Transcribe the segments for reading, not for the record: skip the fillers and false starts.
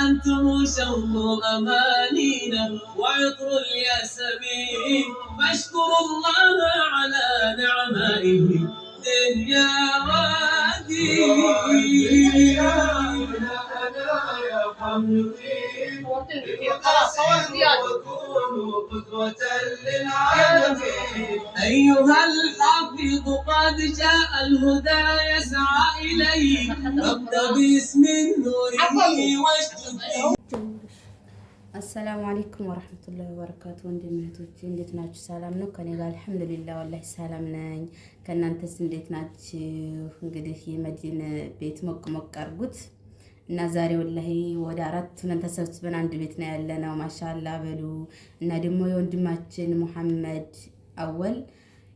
أنتم شوق أمانينا وعطر الياسمين، فاشكروا الله على نعمائه دنيا ودين. وكونوا قدوة للعالمين. أيها الحافظ قد جاء الهدى يسعى إليك، فابدأ باسم النور واشتد. አሰላሙ አለይኩም ወራህመቱላሂ ወበረካቱ። ወንድምቶቼ እንዴት ናችሁ? ሰላም ነው? ከኔ ጋር አልሐምዱሊላህ ወላሂ ሰላም ነኝ። ከእናንተስ እንዴት ናችሁ? እንግዲህ የመዲን ቤት ሞቅ ሞቅ አድርጉት እና ዛሬ ወላሂ ወደ 4 ሆነን ተሰብስበን አንድ ቤት ነው ያለነው። ማሻአላ በሉ እና ደግሞ የወንድማችን ሙሐመድ አወል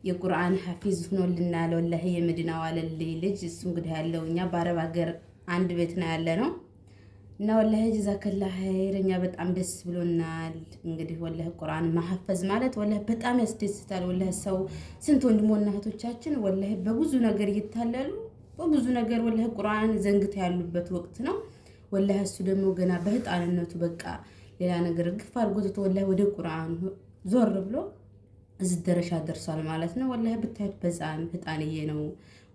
የቁርአን ሐፊዝ ሆኖልናል። ወላሂ የመዲና ዋለልይ ልጅ እሱ እንግዲህ ያለው እኛ በአረብ ሀገር አንድ ቤት ነው ያለነው እና ወላሂ ጀዛከላህ ኸይር እኛ በጣም ደስ ብሎናል። እንግዲህ ወላሂ ቁርአን ማሐፈዝ ማለት ወላሂ በጣም ያስደስታል። ወላሂ ሰው ስንት ወንድሞና እህቶቻችን ወላሂ በብዙ ነገር እየታለሉ በብዙ ነገር ወላሂ ቁርአን ዘንግተው ያሉበት ወቅት ነው። ወላሂ እሱ ደግሞ ገና በህፃንነቱ በቃ ሌላ ነገር ግፍ አድርጎት ወላሂ ወደ ቁርአን ዞር ብሎ እዚህ ደረጃ ደርሷል ማለት ነው። ወላሂ ብታዩት በዛም ህፃንዬ ነው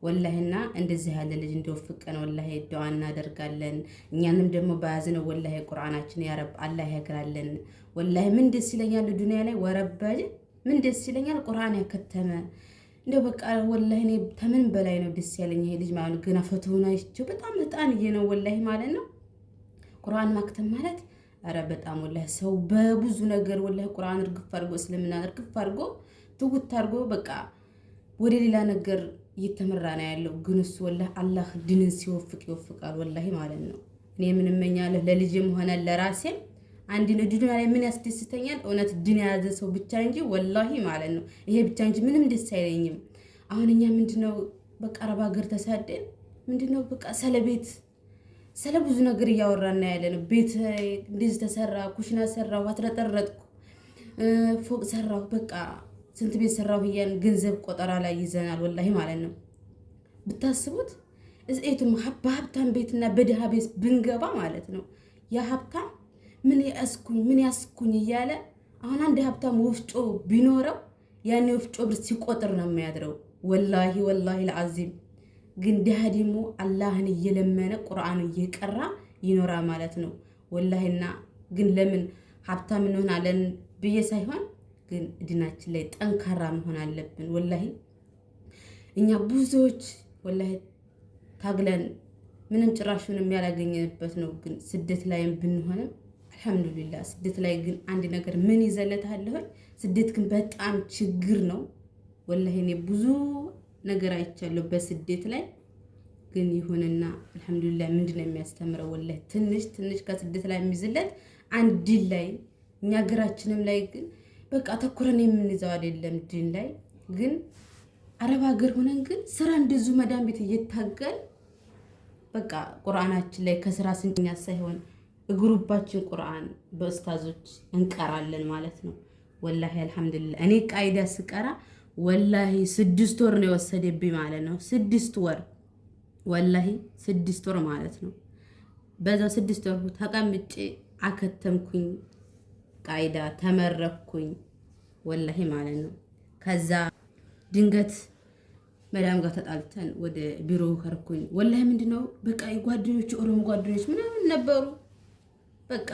ወላሂና እንደዚህ ያለ ልጅ እንደወፍቀን ወላሂ ዱዓ እናደርጋለን። እኛንም ደግሞ በያዝነው ወላሂ ቁርአናችን ያ ረብ አላህ ያግራለን። ወላሂ ምን ደስ ይለኛል ዱንያ ላይ ወረባጅ ምን ደስ ይለኛል ቁርአን ያከተመ እንደው በቃ ወላሂ እኔ ተምን በላይ ነው ደስ ያለኝ ይሄ ልጅ ማለት ገና ፈተና ይችው በጣም ህፃንዬ ነው ወላሂ ማለት ነው። ቁርአን ማክተም ማለት አረ በጣም ወላሂ ሰው በብዙ ነገር ወላሂ ቁርአን እርግፍ አድርጎ እስልምና እርግፍ አድርጎ ትውት አድርጎ በቃ ወደ ሌላ ነገር እየተመራ ነው ያለው። ግን እሱ ወላሂ አላህ ድንን ሲወፍቅ ይወፍቃል ወላሂ ማለት ነው። እኔ ምን እመኛለሁ ለልጅም ሆነ ለራሴም አንድ ነው ዱንያ ላይ ምን ያስደስተኛል እውነት ድን የያዘ ሰው ብቻ እንጂ ወላሂ ማለት ነው ይሄ ብቻ እንጂ ምንም ደስ አይለኝም። አሁን እኛ ምንድነው በቃ አረብ ሀገር ተሳደን ምንድነው በቃ ሰለቤት ስለ ብዙ ነገር እያወራና ያለነው ቤት እንደዚህ ተሰራ ኩሽና ሰራው አትረጠረጥኩ ፎቅ ሰራው በቃ ስንት ቤት ሰራው ይያን ገንዘብ ቆጠራ ላይ ይዘናል ወላሂ ማለት ነው። ብታስቡት እዚህቱም ሀብታም ቤትና በድሃ ቤት ብንገባ ማለት ነው ያ ሀብታም ምን ያስኩኝ እያለ አሁን አንድ ሀብታም ወፍጮ ቢኖረው ያን ወፍጮ ብር ሲቆጥር ነው የሚያድረው ወላሂ ለአዚም። ግን ድሃ ደግሞ አላህን እየለመነ ቁርአን እየቀራ ይኖራ ማለት ነው ወላሂና። ግን ለምን ሀብታም እንሆናለን ብዬ ሳይሆን ግን ዲናችን ላይ ጠንካራ መሆን አለብን ወላሂ። እኛ ብዙዎች ወላሂ ታግለን ምንም ጭራሹንም ያላገኘንበት ነው። ግን ስደት ላይም ብንሆንም አልሐምዱሊላህ ስደት ላይ ግን አንድ ነገር ምን ይዘለታለሁ ስደት ግን በጣም ችግር ነው ወላሂ። እኔ ብዙ ነገር አይቻለሁ በስደት ላይ ግን ይሁንና አልሐምዱሊላህ ምንድነው የሚያስተምረው ወላሂ ትንሽ ከስደት ላይ የሚዝለት አንድ ዲን ላይ እኛ ሀገራችንም ላይ ግን በቃ ተኩረን የምንይዘው አይደለም ዲን ላይ። ግን አረብ ሀገር ሆነን ግን ስራ እንደዙ መዳን ቤት እየታገል በቃ ቁርአናችን ላይ ከስራ ስንኛ ሳይሆን ግሩባችን ቁርአን በኡስታዞች እንቀራለን ማለት ነው ወላሂ አልሐምዱሊላህ። እኔ ቃይዳ ስቀራ ወላሂ 6 ወር ነው የወሰደብኝ ማለት ነው 6 ወር ወላሂ 6 ወር ማለት ነው። በዛ 6 ወር ተቀምጬ አከተምኩኝ ቃይዳ ተመረኩኝ ወላሂ ማለት ነው። ከዛ ድንገት መዳም ጋር ተጣልተን ወደ ቢሮ ከርኩኝ ወላሂ ምንድነው በቃ ጓደኞች ኦሮሞ ጓደኞች ምናምን ነበሩ በቃ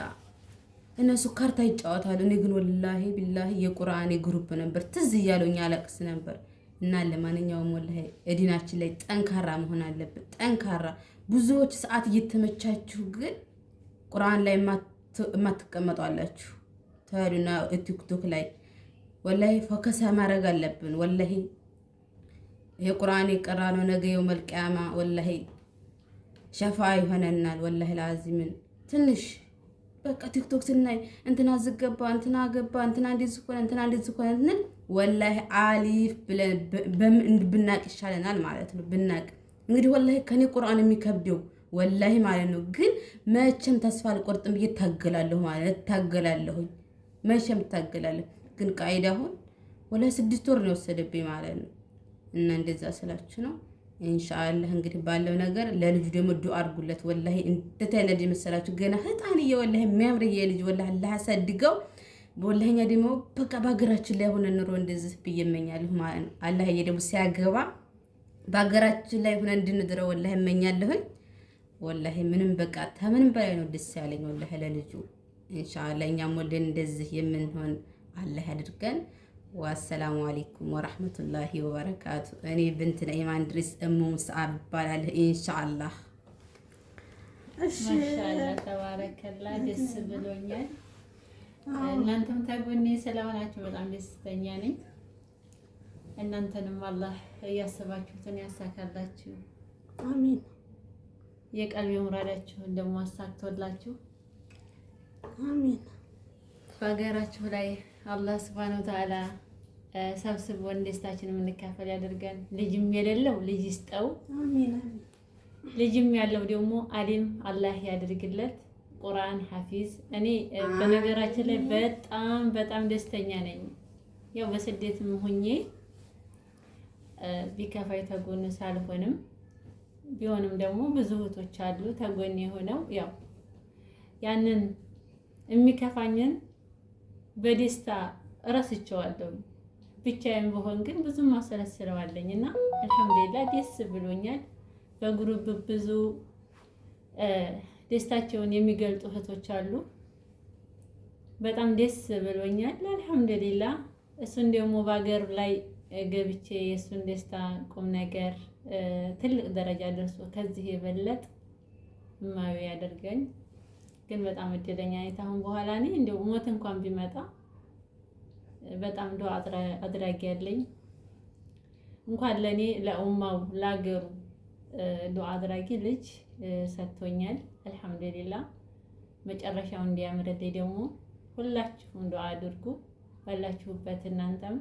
እነሱ ካርታ ይጫወታሉ። እኔ ግን ወላሂ ቢላሂ የቁርአን ግሩፕ ነበር ትዝ እያለኝ አለቅስ ነበር። እና ለማንኛውም ወላሂ እዲናችን ላይ ጠንካራ መሆን አለበት ጠንካራ። ብዙዎች ሰዓት እየተመቻችሁ ግን ቁርአን ላይ የማትቀመጡ አላችሁ ታዲያና ቲክቶክ ላይ ወላሂ ፎከስ ማድረግ አለብን ወላሂ። የቁርአን የቀራ ነው ነገ የውመል ቂያማ ወላሂ ሸፋ ይሆነናል ወላሂ ለአዚምን። ትንሽ በቃ ቲክቶክ ስናይ እንትና ዝገባ እንትና ገባ እንትና እንደዚህ ሆነ እንትና እንደዚህ ሆነ ወላሂ አሊፍ ብለን ብናቅ ይሻለናል ማለት ነው። ብናቅ እንግዲህ ወላሂ ከኔ ቁርአን የሚከብደው ወላሂ ማለት ነው። ግን መቼም ተስፋ አልቆርጥም ብዬ ታገላለሁ ማለት ታገላለሁ መቼም ታገላለሁ። ግን ቃይዳ አሁን ወላሂ 6 ወር ነው የወሰደብኝ ማለት ነው። እና እንደዛ ስላችሁ ነው ኢንሻአላህ እንግዲህ ባለው ነገር ለልጁ ደግሞ ዱአ አድርጉለት። ወላሂ እንዴት አይነት መሰላችሁ ገና ህጣንዬ ወላሂ የሚያምር የልጅ ወላሂ አላህ ያሳድገው። ወላሂ እኛ ደግሞ በቃ በሀገራችን ላይ ሆነ ኑሮ እንደዚህ ብዬ እመኛለሁ ማለት ነው። አላህዬ ደግሞ ሲያገባ በሀገራችን ላይ ሆነ እንድንድረው ወላሂ እመኛለሁኝ። ወላሂ ምንም በቃ ከምንም በላይ ነው ደስ ያለኝ ወላሂ ለልጁ። ኢንሻአላህ እኛም ወልደን እንደዚህ የምንሆን አላህ ያድርገን። ወአሰላሙ አለይኩም ወራህመቱላሂ ወበረካቱ። እኔ ብንት ነኢማን ድሪስ እሙ ሙስዓብ እባላለሁ። ኢንሻአላህ እሺ ማሻአላህ ተባረከላ። ደስ ብሎኛል። እናንተም ታጎኔ ስለሆናችሁ በጣም ደስተኛ ነኝ። እናንተንም አላህ ያሰባችሁትን ያሳካላችሁ። አሚን። የቀልብ ሙራዳችሁን ደግሞ አሳክቶላችሁ አሚን። በሀገራችሁ ላይ አላህ ሱብሃነሁ ወተዓላ ሰብስቦን ደስታችንን የምንካፈል ያደርገን። ልጅም የሌለው ልጅ ይስጠው፣ አሚን። ልጅም ያለው ደግሞ አሊም አላህ ያድርግለት። ቁርአን ሐፊዝ። እኔ በነገራችን ላይ በጣም ደስተኛ ነኝ። ያው በስደትም ሆኜ ቢከፋይ ተጎን ሳልሆንም ቢሆንም ደግሞ ብዙ እህቶች አሉ ተጎን የሆነው ያው ያንን የሚከፋኝን በደስታ እረስቸዋለሁ። ብቻዬን ብሆን ግን ብዙ ማሰለስለዋለኝ እና አልሐምዱሊላህ ደስ ብሎኛል። በግሩፕ ብዙ ደስታቸውን የሚገልጡ እህቶች አሉ። በጣም ደስ ብሎኛል። አልሐምዱሊላህ እሱን ደግሞ በሀገር ላይ ገብቼ የእሱን ደስታ ቁም ነገር ትልቅ ደረጃ ደርሶ ከዚህ የበለጥ ማዊ ያደርገኝ። ግን በጣም እድለኛ ነኝ። አሁን በኋላ እኔ እንደው ሞት እንኳን ቢመጣ በጣም ዱአ አድራጊ ያለኝ እንኳን ለኔ ለኡማው ላገሩ ዱአ አድራጊ ልጅ ሰጥቶኛል። አልሐምዱሊላህ መጨረሻው እንዲያምርልኝ ደግሞ ሁላችሁም ዱአ አድርጉ። ባላችሁበት እናንተም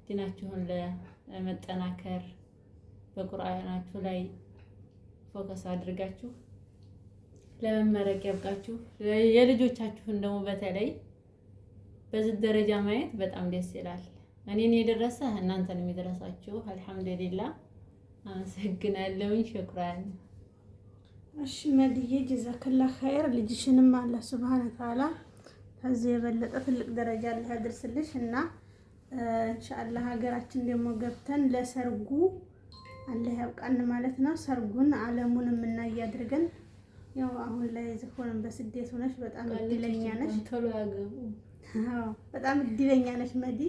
ዲናችሁን ለመጠናከር በቁርአናችሁ ላይ ፎከስ አድርጋችሁ ለመመረቅ ያብቃችሁ። የልጆቻችሁን ደግሞ በተለይ በዚህ ደረጃ ማየት በጣም ደስ ይላል። እኔን የደረሰ እናንተን የሚደረሳችሁ አልሐምዱሊላህ። አመሰግናለሁ። ሹክራን። እሺ መድዬ ጀዛከላህ ኸይር። ልጅሽንም አላህ ሱብሃነሁ ወተዓላ ከዚህ የበለጠ ትልቅ ደረጃ አላህ ያድርስልሽ እና ኢንሻአላህ ሀገራችን ደግሞ ገብተን ለሰርጉ አላህ ያብቃን ማለት ነው። ሰርጉን ዓለሙን የምናይ ያድርገን። ያው አሁን ላይ ዝሆንን በስደት ሆነሽ በጣም እድለኛ ነሽ። አዎ በጣም እድለኛ ነሽ መዲ።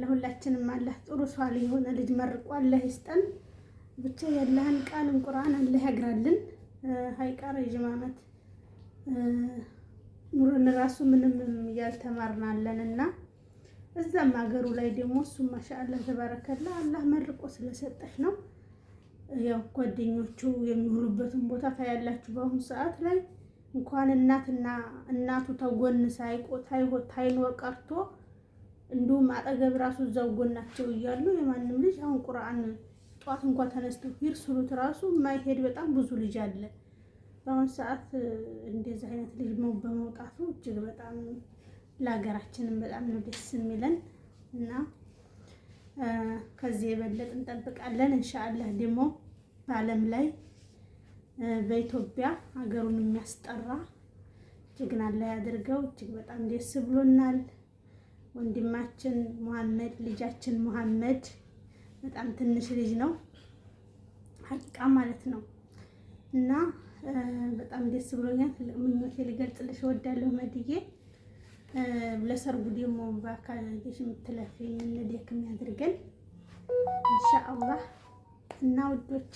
ለሁላችንም አላህ ጥሩ ሷል የሆነ ልጅ መርቆ አላህ ይስጠን። ብቻ የአላህን ቃልን ቁርአን አላህ ያግራልን። ሀይቃር የጅማመት ኑርን ራሱ ምንም ያልተማርናለንና እዛም ሀገሩ ላይ ደግሞ እሱ ማሻአላህ ተባረከላ አላህ መርቆ ስለሰጠሽ ነው። ያው ጓደኞቹ የሚሆኑበትን ቦታ ታያላችሁ። በአሁኑ ሰዓት ላይ እንኳን እናቱ ተጎን ታይኖር ቀርቶ እንዲሁም አጠገብ ራሱ እዛው ጎናቸው እያሉ የማንም ልጅ አሁን ቁርአን ጧት እንኳን ተነስተው ሂድ ስሉት ራሱ የማይሄድ በጣም ብዙ ልጅ አለ። በአሁኑ ሰዓት እንደዚህ አይነት ልጅ በመውጣቱ እጅግ በጣም ለሀገራችንም በጣም ነው ደስ የሚለን እና ከዚህ የበለጠ እንጠብቃለን። ኢንሻአላህ ደግሞ በዓለም ላይ በኢትዮጵያ ሀገሩን የሚያስጠራ ጀግና ላይ ያድርገው። እጅግ በጣም ደስ ብሎናል። ወንድማችን መሐመድ ልጃችን መሐመድ በጣም ትንሽ ልጅ ነው ሀቂቃ ማለት ነው እና በጣም ደስ ብሎኛል። ትልቅ ምኞቴ ልገልጽልሽ እወዳለሁ መድዬ። ለሰርጉ ደግሞ በአካል ልጅ የምትለፊኝ እንደደክም ያድርገን ኢንሻአላህ። እና ውዶቼ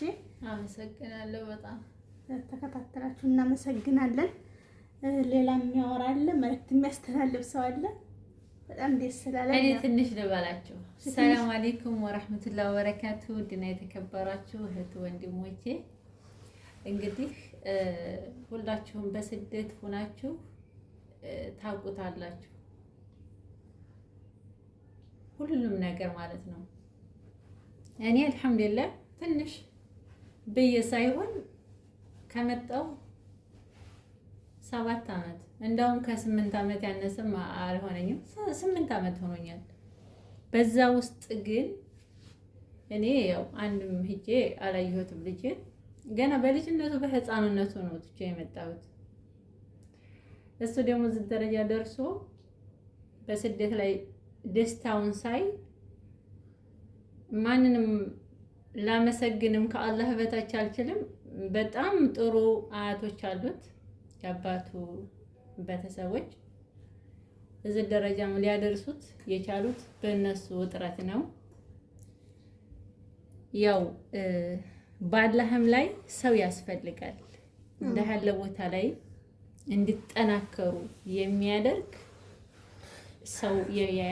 አመሰግናለሁ። በጣም ተከታተላችሁ እናመሰግናለን። ሌላ የሚያወራ አለ? መልዕክት የሚያስተላልፍ ሰው አለ? በጣም ደስ ስላለ እኔ ትንሽ ልበላችሁ። ሰላም አለይኩም ወራህመቱላሂ ወበረካቱ። ድና የተከበራችሁ እህት ወንድሞቼ እንግዲህ ሁላችሁም በስደት ሆናችሁ ታውቁታላችሁ ሁሉንም ነገር ማለት ነው። እኔ አልሐምዱሊላህ ትንሽ በየ ሳይሆን ከመጣው 7 አመት እንደውም ከ8 አመት ያነሰም አልሆነኝም 8 አመት ሆኖኛል። በዛ ውስጥ ግን እኔ ያው አንድም ሂጄ አላየሁትም። ልጄን ገና በልጅነቱ በህፃንነቱ ነው ትቼ የመጣሁት። እሱ ደግሞ እዚህ ደረጃ ደርሶ በስደት ላይ ደስታውን ሳይ ማንንም ላመሰግንም ከአላህ በታች አልችልም። በጣም ጥሩ አያቶች አሉት የአባቱ ቤተሰቦች። እዚህ ደረጃም ሊያደርሱት የቻሉት በእነሱ ጥረት ነው። ያው ባላህም ላይ ሰው ያስፈልጋል። እንደ ያለ ቦታ ላይ እንዲጠናከሩ የሚያደርግ ሰው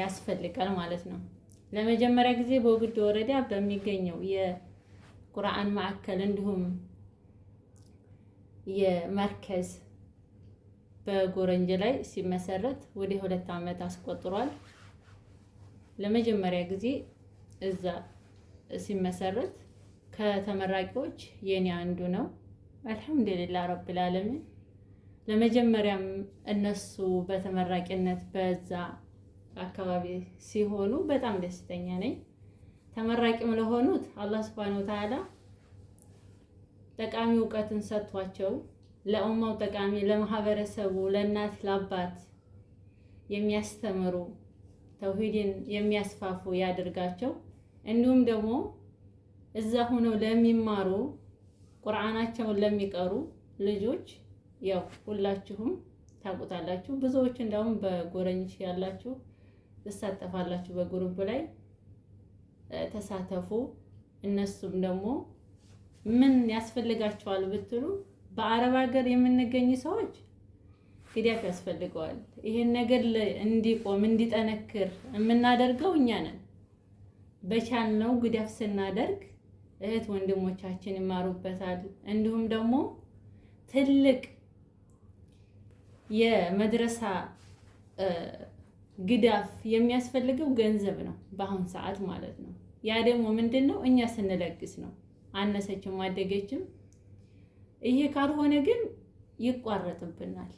ያስፈልጋል ማለት ነው። ለመጀመሪያ ጊዜ በወግዲ ወረዳ በሚገኘው የቁርአን ማዕከል እንዲሁም የመርከዝ በጎረንጅ ላይ ሲመሰረት ወደ 2 ዓመት አስቆጥሯል። ለመጀመሪያ ጊዜ እዛ ሲመሰረት ከተመራቂዎች የኔ አንዱ ነው። አልሐምዱሊላህ ረብል ዓለሚን። ለመጀመሪያም እነሱ በተመራቂነት በዛ አካባቢ ሲሆኑ በጣም ደስተኛ ነኝ። ተመራቂም ለሆኑት አላህ Subhanahu Wa Ta'ala ጠቃሚ እውቀትን ሰጥቷቸው ለኡማው ጠቃሚ ለማህበረሰቡ ለእናት ለአባት የሚያስተምሩ ተውሂድን የሚያስፋፉ ያድርጋቸው። እንዲሁም ደግሞ እዛ ሆነው ለሚማሩ ቁርአናቸውን ለሚቀሩ ልጆች ያው ሁላችሁም ታውቁታላችሁ። ብዙዎች እንደውም በጎረንጅ ያላችሁ ተሳተፋላችሁ። በግሩፕ ላይ ተሳተፉ። እነሱም ደግሞ ምን ያስፈልጋቸዋል ብትሉ በአረብ ሀገር የምንገኝ ሰዎች ግዳፍ ያስፈልገዋል። ይሄን ነገር እንዲቆም እንዲጠነክር የምናደርገው እኛ ነን። በቻልነው ግዳፍ ስናደርግ እህት ወንድሞቻችን ይማሩበታል። እንዲሁም ደግሞ ትልቅ የመድረሳ ግዳፍ የሚያስፈልገው ገንዘብ ነው በአሁን ሰዓት ማለት ነው። ያ ደግሞ ምንድነው እኛ ስንለግስ ነው። አነሰችም አደገችም። ይሄ ካልሆነ ግን ይቋረጥብናል።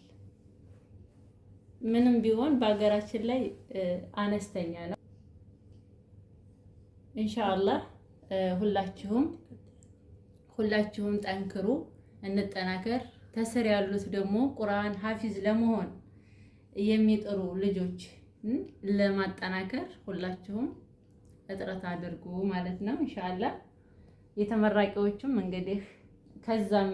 ምንም ቢሆን በሀገራችን ላይ አነስተኛ ነው። ኢንሻአላህ ሁላችሁም ጠንክሩ፣ እንጠናከር። ተስር ያሉት ደግሞ ቁርአን ሐፊዝ ለመሆን የሚጥሩ ልጆች ለማጠናከር ሁላችሁም እጥረት አድርጉ ማለት ነው። ኢንሻአላህ የተመራቂዎችም እንግዲህ ከዛም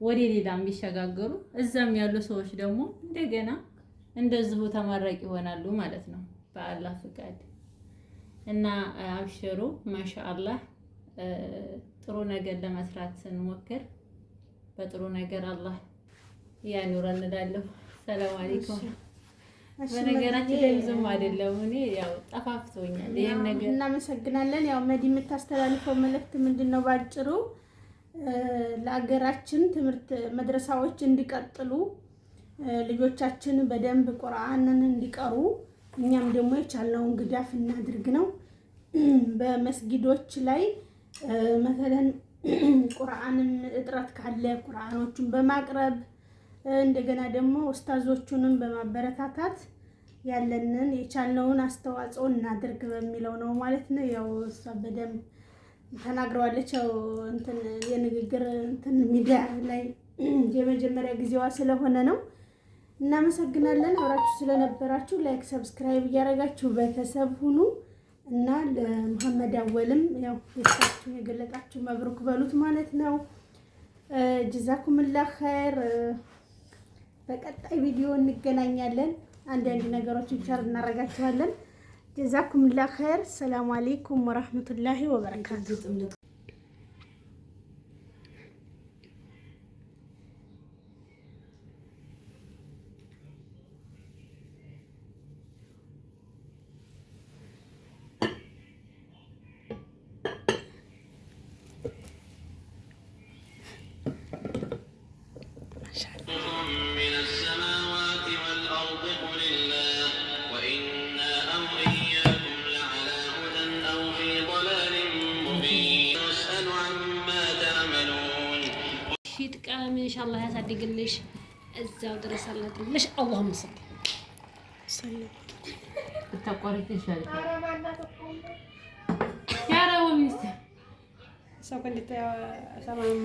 ወደ ሌላም ቢሸጋገሩ እዛም ያሉ ሰዎች ደግሞ እንደገና እንደዚሁ ተመራቂ ይሆናሉ ማለት ነው በአላህ ፍቃድ። እና አብሽሩ ማሻአላህ። ጥሩ ነገር ለመስራት ስንሞክር በጥሩ ነገር አላህ ያኑረን እላለሁ። ሰላም አለይኩም። በነገራችን ላይ ዝም አይደለም እኔ ያው ጠፋፍቶኛል ይሄን ነገር። እናመሰግናለን። ያው መዲ የምታስተላልፈው መልእክት ምንድነው? ባጭሩ ለአገራችን ትምህርት መድረሳዎች እንዲቀጥሉ ልጆቻችን በደንብ ቁርአንን እንዲቀሩ እኛም ደግሞ የቻልነውን ግዳፍ እናድርግ ነው። በመስጊዶች ላይ መሰለን ቁርአንን እጥረት ካለ ቁርአኖቹን በማቅረብ እንደገና ደግሞ ኡስታዞቹንም በማበረታታት ያለንን የቻልነውን አስተዋጽኦ እናድርግ በሚለው ነው ማለት ነው። ያው እሷ በደንብ ተናግረዋለች። ያው እንትን የንግግር እንትን ሚዲያ ላይ የመጀመሪያ ጊዜዋ ስለሆነ ነው። እናመሰግናለን። አብራችሁ ስለነበራችሁ ላይክ፣ ሰብስክራይብ እያደረጋችሁ ቤተሰብ ሁኑ እና ለመሐመድ አወልም ያው ደስታችሁን የገለጣችሁ መብሩክ በሉት ማለት ነው። ጀዛኩምላህ ኸይር። በቀጣይ ቪዲዮ እንገናኛለን። አንዳንድ ነገሮችን ሸር እናደርጋችኋለን። ጀዛኩምላህ ኸይር። ሰላም አለይኩም ወራህመቱላሂ ወበረካቱ። من السماوات والأرض قل الله وإنا أو إياكم لعلى هدى أو في ضلال مبين نسأل عما تعملون. شيت كلام إن شاء الله يصدقليش الزود رسالة ليش اللهم صل التقوى إن شاء الله. ሚስት ሰው እንዴት ሰማም